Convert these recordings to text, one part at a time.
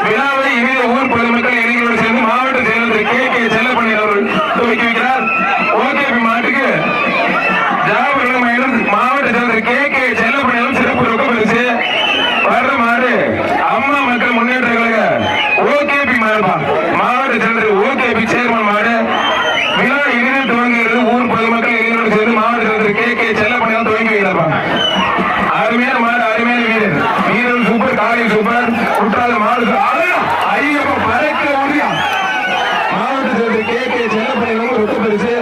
விழாவை இணைய ஊர் பொதுமக்கள் இளைஞர்களோடு சேர்ந்து மாவட்ட செயலாளர் கே செல்லப்பள்ளி அவர்கள் துவக்கி வைக்கிறார். ஓகேபி மாட்டுக்கு ஜாபகம் மாவட்ட செயலாளர் கே செல்லப்பள்ளி சிறப்பு ரொக்க பரிசு. வர்ற மாடு அம்மா மக்கள் முன்னேற்ற கழக ஓகேபி மாடுபா மாவட்ட செயலாளர் ஓகேபி சேர்மன் மாடு. விழா இனிதே துவங்குகிறது. ஊர் பொதுமக்கள் இளைஞர்களோடு சேர்ந்து மாவட்ட செயலாளர் கே செல்லப்பள்ளி துவக்கி வைக்கிறார். அருமையான மாடு, அருமையான வீரர். வீரர் சூப்பர், காலை சூப்பர், குற்றால மாடு ஐயப்ப பறக்க முடியா. மாவட்ட செயலர் கே செல்லப்பள்ளி ரொக்க பரிசு.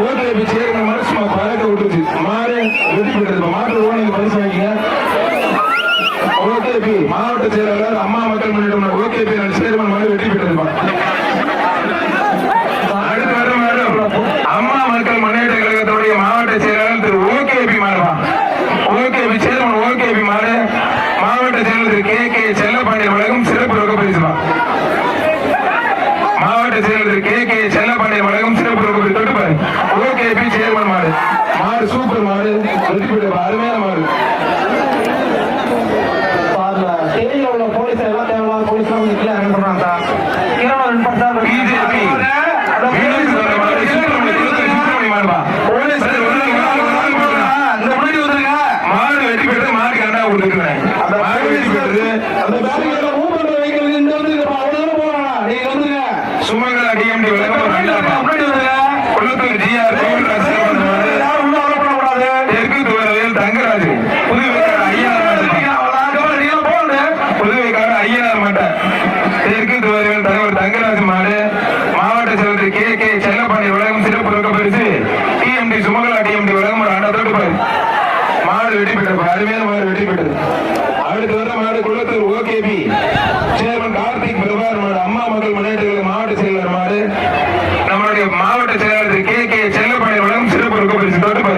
ஓகேபி சேர்ந்த மாடு சும்மா பறக்க விட்டுருச்சு. மாடு வெற்றி பெற்றது. மாட்டு ஓனிக்கு பரிசு வாங்கிங்க. ஓகேபி மாவட்ட செயலாளர் அம்மா மக்கள் முன்னேற்ற ஓகேபி சேர்மன் மாடு வெற்றி பெற்றிருப்பான். அடுத்து வர மாடு அம்மா மக்கள் முன்னேற்ற கழகத்துடைய மாவட்ட செயலாளர் திரு ஓகேபி மாடுவா. ஓகேபி சேர்மன் ஓகேபி மாடு மாவட்ட செயலர் கே செல்லப்பாண்டியன் வழங்கும் சிறப்பு ரொக்க பரிசுமா. மாவட்ட செயலர் கே செல்லப்பாண்டியன் வழங்கும் சிறப்பு ரொக்க பரிசு. தொட்டுப்பாரு ஓகேபி சேர்மன் மாடு. மாடு சூப்பர் மாடு, வெற்றி பெற்ற அருமையான மாடு. தேனியில் உள்ள போலீஸ் எல்லாம் தேவையில்லாத போலீஸ் எல்லாம் கொஞ்சம் கிளியர் பண்றாங்க சார். பிஜேபி மாடு வெற்றி பெற்று மாடு கண்டா கொடுத்துருக்கேன். அந்த மாடு வெற்றி பெற்றது. அந்த பேரில் மூவ் பண்ற வெஹிக்கிள் இந்த வந்து அவ்வளவு போறாங்க. நீங்க வந்துருங்க. சுமங்கலா டிஎம்டி விளக்கம் முன்னாடி வந்துருங்க. கொள்ளத்தூர் ஜிஆர் தெற்கு துவரவேல் தங்கராஜ் புதுவைக்கார ஐயனார் மாட்டை தெற்கு துவரவேல் தலைவர் தங்கராஜ் மாடு. மாவட்ட செயலர் கே செல்லப்பாண்டி வழங்கும் சிறப்பு ரொக்க பரிசு. டிஎம்டி சுமங்கலா டிஎம்டி வழங்கும் ஒரு அண்ணா தொட்டு மாடு வெற்றி பெற்றது. அருமையான மாடு வெற்றி பெற்றது. அடுத்து வர மாடு குளத்தூர் ஓகேபி சேர்மன் கார்த்திக் பிரபார் மாடு அம்மா மக்கள் முன்னேற்ற மாவட்ட செயலர் மாடு. நம்மளுடைய மாவட்ட செயலாளர் கே செல்லப்பாண்டி வழங்கும் சிறப்பு ரொக்க பரிசு. தொட்டு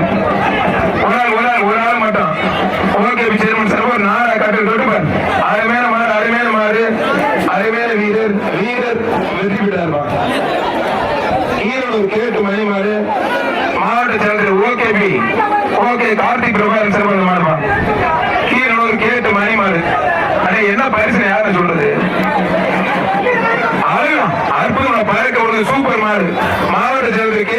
ஒரு ஆள் மட்டும் ஓகேபி சேர்மன் சர்வர் நாடா காட்டு தொட்டு அருமையான மாடு, அருமையான மாடு, அருமையான வீரர். வீரர் வெற்றி பெற்றார்பா. ஈரோடு கேட்டு மணி மாடு மாவட்ட செயலர் ஓகேபி கார்த்திக் பிரபாகரன் சிறப்பு மாடுமா. ஈரோடு கேட்டு மணி மாடு. அடே என்ன பரிசு யாருன்னு சொல்றது? அற்புதம் பறக்க ஒரு சூப்பர் மாடு. மாவட்ட செயலர் கே